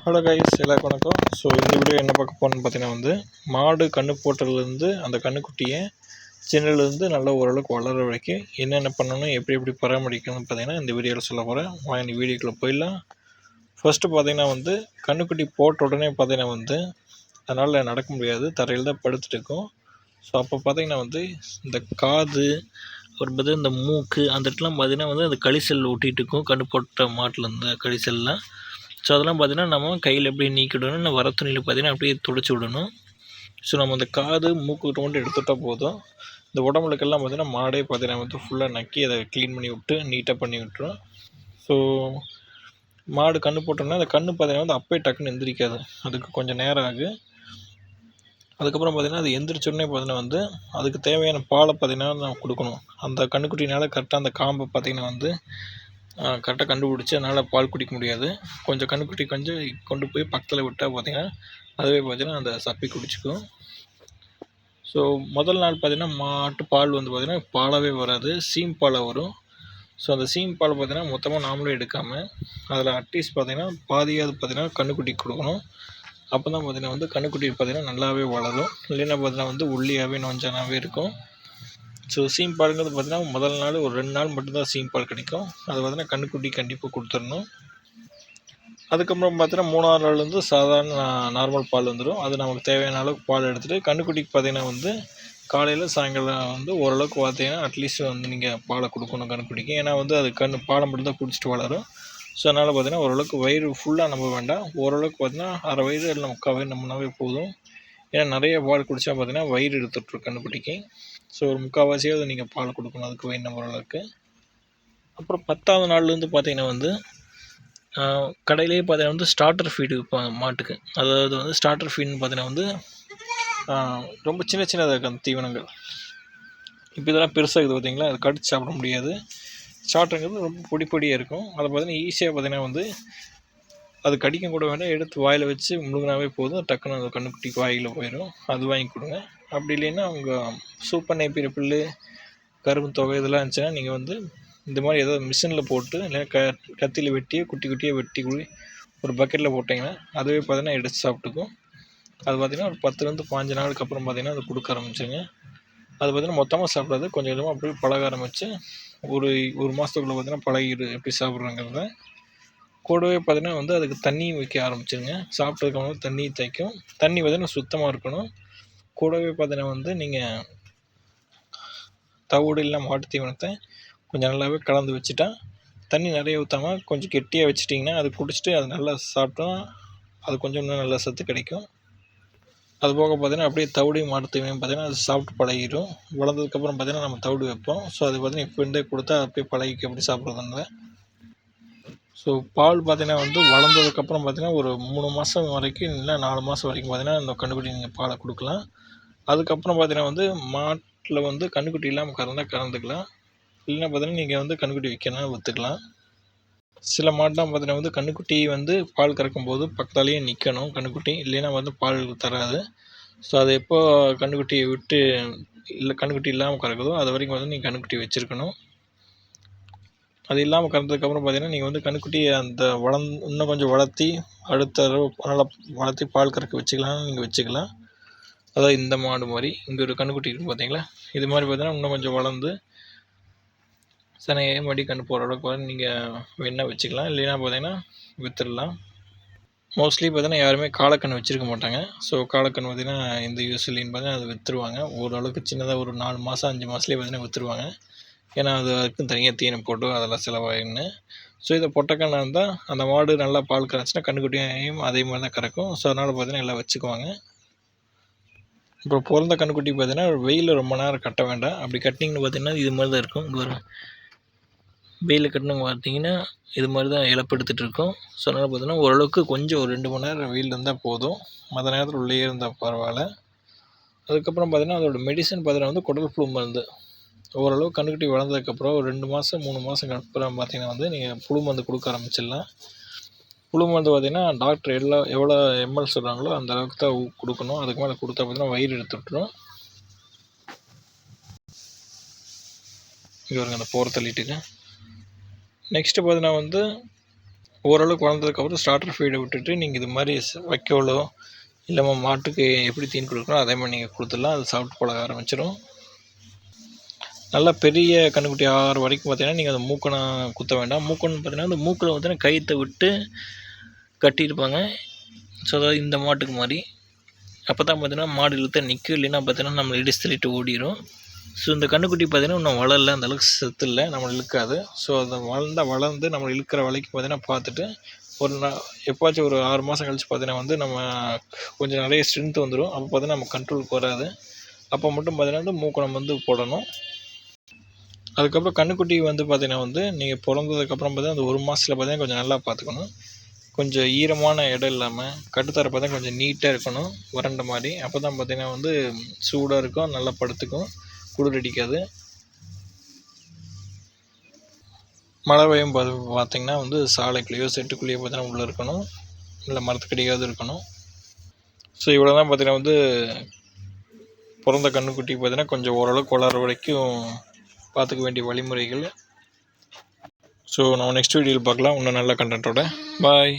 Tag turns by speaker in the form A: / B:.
A: Hello guys, எல்லாருக்கும் வணக்கம். So இந்த வீடியோ என்ன பார்க்க போகணுன்னு பார்த்தீங்கன்னா மாடு கன்று போட்டதுலேருந்து அந்த கன்றுக்குட்டியை சின்னதுலேருந்து நல்லா ஓரளவுக்கு வளர வரைக்கும் என்னென்ன பண்ணணும், எப்படி எப்படி பராமரிக்கணும்னு பார்த்தீங்கன்னா இந்த வீடியோவில் சொல்ல போகிறேன். வாங்க வீடியோக்குள்ளே போயிடலாம். ஃபஸ்ட்டு பார்த்தீங்கன்னா கன்றுக்குட்டி போட்ட உடனே பார்த்தீங்கன்னா அதனால் நடக்க முடியாது, தரையில் தான் படுத்துட்டு இருக்கும். ஸோ அப்போ பார்த்தீங்கன்னா இந்த காது அப்புறம் பார்த்தீங்கன்னா இந்த மூக்கு அந்த இடத்துலாம் பார்த்தீங்கன்னா அந்த கழிசல் ஒட்டிகிட்டு இருக்கும். கன்று போட்ட மாட்டிலேருந்து கழிசல்லாம். ஸோ அதெல்லாம் பார்த்திங்கன்னா நம்ம கையில் எப்படி நீக்கிவிடணும், இல்லை வர துணியில் பார்த்திங்கன்னா அப்படியே துடைச்சி விடணும். ஸோ நம்ம அந்த காது மூக்கு மட்டும் எடுத்துட்டால் போதும். இந்த உடம்புலக்கெல்லாம் பார்த்திங்கன்னா மாடே பார்த்திங்கன்னா ஃபுல்லாக நக்கி அதை க்ளீன் பண்ணி விட்டு நீட்டாக பண்ணி விட்டுரும். ஸோ மாடு கன்று போட்டோம்னா அந்த கன்று பார்த்திங்கன்னா அப்போயே டக்குன்னு எந்திரிக்காது, அதுக்கு கொஞ்சம் நேரம் ஆகும். அதுக்கப்புறம் பார்த்திங்கன்னா அது எந்திரிச்சோடனே பார்த்திங்கன்னா அதுக்கு தேவையான பாலை பார்த்திங்கன்னா நம்ம கொடுக்கணும். அந்த கன்றுக்குட்டினால் கரெக்டாக அந்த காம்பை பார்த்திங்கன்னா கரெக்டாக கண்டுபிடிச்சி அதனால் பால் குடிக்க முடியாது. கொஞ்சம் கன்றுக்குட்டி கொஞ்சம் கொண்டு போய் பக்கத்தில் விட்டால் பார்த்திங்கன்னா அதுவே பார்த்திங்கன்னா அந்த சப்பி குடிச்சிக்கும். ஸோ முதல் நாள் பார்த்திங்கன்னா மாட்டு பால் பார்த்திங்கன்னா பாலாகவே வராது, சீம் பாலாக வரும். ஸோ அந்த சீம் பால் பார்த்திங்கன்னா மொத்தமாக நாமளும் எடுக்காமல் அதில் அட்லீஸ்ட் பார்த்திங்கன்னா பாதியாவது பார்த்திங்கன்னா கன்றுக்குட்டிக்கு கொடுக்கணும். அப்போ தான் பார்த்திங்கன்னா கன்றுக்குட்டி பார்த்திங்கன்னா நல்லாவே வளரும். இல்லைன்னா பார்த்திங்கன்னா ஒல்லியாகவே நொஞ்சனாகவே இருக்கும். ஸோ சீம் பாலுங்கிறது பார்த்திங்கன்னா முதல் நாள் ஒரு 2 நாள் மட்டும்தான் சீம் பால் கிடைக்கும். அது பார்த்திங்கன்னா கன்றுக்குட்டி கண்டிப்பாக கொடுத்துடணும். அதுக்கப்புறம் பார்த்திங்கன்னா 3ஆவது நாள்லேருந்து சாதாரண நார்மல் பால் வந்துடும். அது நமக்கு தேவையான அளவுக்கு பால் எடுத்துகிட்டு கன்றுக்குட்டிக்கு பார்த்திங்கன்னா காலையில் சாயங்காலம் ஓரளவுக்கு பார்த்திங்கன்னா அட்லீஸ்ட் நீங்கள் பாலை கொடுக்கணும் கன்றுக்குட்டிக்கு. ஏன்னா அது பாலை மட்டும்தான் குடிச்சிட்டு வளரும். ஸோ அதனால் பார்த்திங்கன்னா ஓரளவுக்கு வயிறு ஃபுல்லாக நம்ப வேண்டாம், ஓரளவுக்கு பார்த்திங்கன்னா அரை வயிறு இல்லை 3/4 வயிறு நம்பினாவே போதும். ஏன்னா நிறைய பால் குடித்தா பார்த்திங்கன்னா வயிறு எடுத்துட்ரும் கன்றுக்குட்டிக்கு. ஸோ ஒரு 3/4வாசியாவது நீங்கள் பால் கொடுக்கணும் அதுக்கு வயிறு நம்புற அளவுக்கு. அப்புறம் 10ஆவது நாள்லேருந்து பார்த்திங்கன்னா கடையிலேயே பார்த்திங்கன்னா ஸ்டார்டர் ஃபீடு விற்பாங்க மாட்டுக்கு. அதாவது ஸ்டார்டர் ஃபீடுன்னு பார்த்திங்கன்னா ரொம்ப சின்ன சின்னதாக இருக்குது அந்த தீவனங்கள். இப்போ இதெல்லாம் பெருசாக இருக்குது பார்த்திங்களா, அது கடிச்சு சாப்பிட முடியாது. ஸ்டார்டருங்கிறது ரொம்ப பொடி பொடியாக இருக்கும். அதை பார்த்திங்கன்னா ஈஸியாக பார்த்திங்கன்னா அது கடிக்க கூட வேண்டாம், எடுத்து வாயில் வச்சு முழுங்கினாவே போதும், டக்குன்னு அந்த கன்றுக்குட்டிக்கு வாயில் போயிடும். அது வாங்கி கொடுங்க. அப்படி இல்லைன்னா அவங்க சூப்பர் நேப்பியர் புல், கரும்பு தொகை இதெல்லாம் இருந்துச்சுன்னா நீங்கள் இந்த மாதிரி ஏதாவது மிஷினில் போட்டு இல்லைன்னா கத்தியில் வெட்டி குட்டி குட்டியாக வெட்டி ஒரு பக்கெட்டில் போட்டிங்கன்னா அதுவே பார்த்திங்கன்னா எடுத்து சாப்பிட்டுக்கும். அது பார்த்திங்கன்னா ஒரு 10லேருந்து 15 நாளுக்கு அப்புறம் பார்த்திங்கன்னா அது கொடுக்க ஆரம்பிச்சுங்க. அது பார்த்திங்கன்னா மொத்தமாக சாப்பிடாது, கொஞ்சம் கொஞ்சமாக அப்படியே பழக ஆரம்பித்து ஒரு மாதத்துக்குள்ளே பார்த்திங்கன்னா பழகிடு எப்படி சாப்பிட்றாங்கிறத. கூடவே பார்த்திங்கன்னா அதுக்கு தண்ணியும் வைக்க ஆரம்பிச்சிருங்க. சாப்பிட்டதுக்கு தண்ணி தைக்கும். தண்ணி பார்த்திங்கன்னா சுத்தமாக இருக்கணும். கூடவே பார்த்திங்கன்னா நீங்கள் தவிடு இல்லை மாட்டு தீவனத்தை கொஞ்சம் நல்லாவே கலந்து வச்சுட்டா, தண்ணி நிறைய ஊற்றாமல் கொஞ்சம் கெட்டியாக வச்சுட்டிங்கன்னா அது குடிச்சிட்டு அது நல்லா சாப்பிட்டா அது கொஞ்சம் இன்னும் நல்லா சத்து கிடைக்கும். அதுபோக பார்த்திங்கன்னா அப்படியே தவிடையும் மாட்டு தீவனம் பார்த்திங்கன்னா அது சாப்பிட்டு பழகிடும். வளர்ந்ததுக்கப்புறம் பார்த்திங்கன்னா நம்ம தவிடு வைப்போம். ஸோ அது பார்த்திங்கன்னா இப்போ இருந்தே கொடுத்தா அப்படியே பழகிக்க எப்படி சாப்பிட்றதுனால. ஸோ பால் பார்த்திங்கன்னா வளர்ந்ததுக்கப்புறம் பார்த்திங்கன்னா ஒரு 3 மாதம் வரைக்கும் இல்லை 4 மாதம் வரைக்கும் பார்த்திங்கன்னா இந்த கன்றுக்குட்டி நீங்கள் பாலை கொடுக்கலாம். அதுக்கப்புறம் பார்த்திங்கன்னா மாட்டில் கன்றுக்குட்டி இல்லாமல் கறந்துக்கலாம். இல்லைன்னா பார்த்திங்கன்னா நீங்கள் கன்றுக்குட்டி விற்கணும் விற்றுக்கலாம். சில மாட்டெலாம் பார்த்திங்கன்னா கன்றுக்குட்டி பால் கறக்கும்போது பக்கத்தாலேயே நிற்கணும் கன்றுக்குட்டி, இல்லைன்னா பால் தராது. ஸோ அது எப்போ கன்றுக்குட்டியை விட்டு இல்லை கன்றுக்குட்டி இல்லாமல் கறக்குதோ அது வரைக்கும் நீங்கள் கன்றுக்குட்டி வச்சுருக்கணும். அது இல்லாமல் கறந்ததுக்கப்புறம் பார்த்திங்கன்னா நீங்கள் கன்றுக்குட்டியை அந்த இன்னும் கொஞ்சம் வளர்த்தி அடுத்த நல்லா வளர்த்தி பால் கறக்க வச்சுக்கலாம்னு நீங்கள் வச்சுக்கலாம். அதாவது இந்த மாடு மாதிரி இங்கே ஒரு கன்றுக்குட்டி இருக்குது பார்த்திங்களா, இது மாதிரி பார்த்திங்கன்னா இன்னும் கொஞ்சம் வளர்ந்து சனையே மடி கன்று போகிற அளவுக்கு நீங்கள் வேணால் வச்சுக்கலாம், இல்லைன்னா பார்த்திங்கன்னா விற்றுடலாம். மோஸ்ட்லி பார்த்திங்கன்னா யாருமே காளைக்கன்று வச்சுருக்க மாட்டாங்க. ஸோ காளைக்கன்று பார்த்திங்கன்னா இந்த யூஸ்லின்னு பார்த்திங்கன்னா அது விற்றுருவாங்க. ஓரளவுக்கு சின்னதாக ஒரு 4 மாதம் 5 மாதத்துலேயே பார்த்திங்கன்னா விற்றுருவாங்க. ஏன்னா அதுக்கும் தனியாக தீனம் போட்டு அதெல்லாம் செலவாயின்னு. ஸோ இதை பொட்டைக்கண்ணா இருந்தால் அந்த மாடு நல்லா பால் கறச்சுன்னா கன்றுக்குட்டியும் அதே மாதிரி தான் கறக்கும். ஸோ அதனால் பார்த்திங்கன்னா எல்லாம் வச்சுக்குவாங்க. அப்புறம் பிறந்த கன்றுக்குட்டி பார்த்திங்கன்னா வெயிலில் ரொம்ப நேரம் கட்ட வேண்டாம். அப்படி கட்டிங்கன்னு பார்த்திங்கன்னா இது மாதிரி தான் இருக்கும். வெயிலில் கட்டினவங்க பார்த்திங்கன்னா இது மாதிரி தான் இழப்பெடுத்துகிட்டு இருக்கும். ஸோ அதனால் பார்த்திங்கன்னா ஓரளவுக்கு கொஞ்சம் ஒரு 2 மணி நேரம் வெயில் இருந்தால் போதும், மற்ற நேரத்தில் உள்ளே இருந்தால் பரவாயில்ல. அதுக்கப்புறம் பார்த்திங்கன்னா அதோட மெடிசன் பார்த்திங்கன்னா குடல் புழு மருந்து ஓரளவு கன்றுக்குட்டி வளர்ந்ததுக்கப்புறம் ஒரு 2 மாதம் 3 மாதம் அப்புறம் பார்த்திங்கன்னா நீங்கள் புழு மருந்து கொடுக்க ஆரம்பிச்சிடலாம். புழு மருந்து பார்த்திங்கன்னா டாக்டர் எவ்வளோ எம்எல் சொல்கிறாங்களோ அந்த அளவுக்கு தான் கொடுக்கணும். அதுக்கு மேலே கொடுத்தா பார்த்திங்கன்னா வயிறு எடுத்துவிட்டுரும். இங்கே வருங்க அந்த போகிற தள்ளிட்டுங்க. நெக்ஸ்ட்டு பார்த்தீங்கன்னா ஓரளவுக்கு வளர்ந்ததுக்கப்புறம் ஸ்டார்டர் ஃபீடை விட்டுட்டு நீங்கள் இது மாதிரி வைக்கோலோ இல்லாமல் மாட்டுக்கு எப்படி தீனி கொடுக்கணும் அதே மாதிரி நீங்கள் கொடுத்துடலாம். அது சாப்பிட்டு பழக ஆரம்பிச்சிடும். நல்லா பெரிய கன்றுக்குட்டி ஆகிற வரைக்கும் பார்த்தீங்கன்னா நீங்கள் அந்த மூக்கனை குத்த வேண்டாம். மூக்கன்னு பார்த்தீங்கன்னா அந்த மூக்கில் பார்த்தீங்கன்னா கயிற்றை விட்டு கட்டியிருப்பாங்க. ஸோ அதாவது இந்த மாட்டுக்கு மாதிரி. அப்போ தான் பார்த்தீங்கன்னா மாடு இழுத்த நிற்கும், இல்லைன்னா பார்த்தீங்கன்னா நம்மளை இடிச்சு தள்ளிட்டு ஓடிடும். ஸோ இந்த கன்றுக்குட்டி பார்த்தீங்கன்னா இன்னும் வளரல, அந்தளவுக்கு சத்து இல்லை, நம்மளை இழுக்காது. ஸோ அதை வளர்ந்து நம்மளை இழுக்கிற வரைக்கும் பார்த்தீங்கன்னா பார்த்துட்டு ஒரு எப்போச்சும் ஒரு 6 மாதம் கழிச்சு பார்த்தீங்கன்னா வந்து நம்ம கொஞ்சம் நிறைய ஸ்ட்ரென்த் வந்துடும். அப்போ பார்த்தீங்கன்னா நம்ம கண்ட்ரோலுக்கு வராது. அப்போ மட்டும் பார்த்தீங்கன்னா வந்து மூக்கணம் வந்து போடணும். அதுக்கப்புறம் கன்றுக்குட்டி வந்து பார்த்தீங்கன்னா வந்து நீங்கள் பிறந்ததுக்கப்புறம் பார்த்தீங்கன்னா அந்த 1 மாதத்தில் பார்த்தீங்கன்னா கொஞ்சம் நல்லா பார்த்துக்கணும். கொஞ்சம் ஈரமான இடம் இல்லாமல் கட்டுத்தர பார்த்தா கொஞ்சம் நீட்டாக இருக்கணும், வறண்ட மாதிரி. அப்போ தான் பார்த்தீங்கன்னா வந்து சூடாக இருக்கும், நல்லா படுத்துக்கும், குளிர் அடிக்காது. மழை பெய்யும் பார்த்திங்கன்னா வந்து சாலைக்குள்ளேயோ செட்டுக்குள்ளேயோ பார்த்தீங்கன்னா உள்ளே இருக்கணும், இல்லை மரத்துக்கடியாவது இருக்கணும். ஸோ இவ்வளோ தான் பார்த்தீங்கன்னா வந்து பிறந்த கன்றுக்குட்டி பார்த்தீங்கன்னா கொஞ்சம் ஓரளவுக்கு வளர வரைக்கும் பார்த்துக்க வேண்டிய வழிமுறைகள். ஸோ நம்ம நெக்ஸ்ட் வீடியோவில் பார்க்கலாம் இன்னும் நல்ல கண்டென்ட்டோட. பாய்.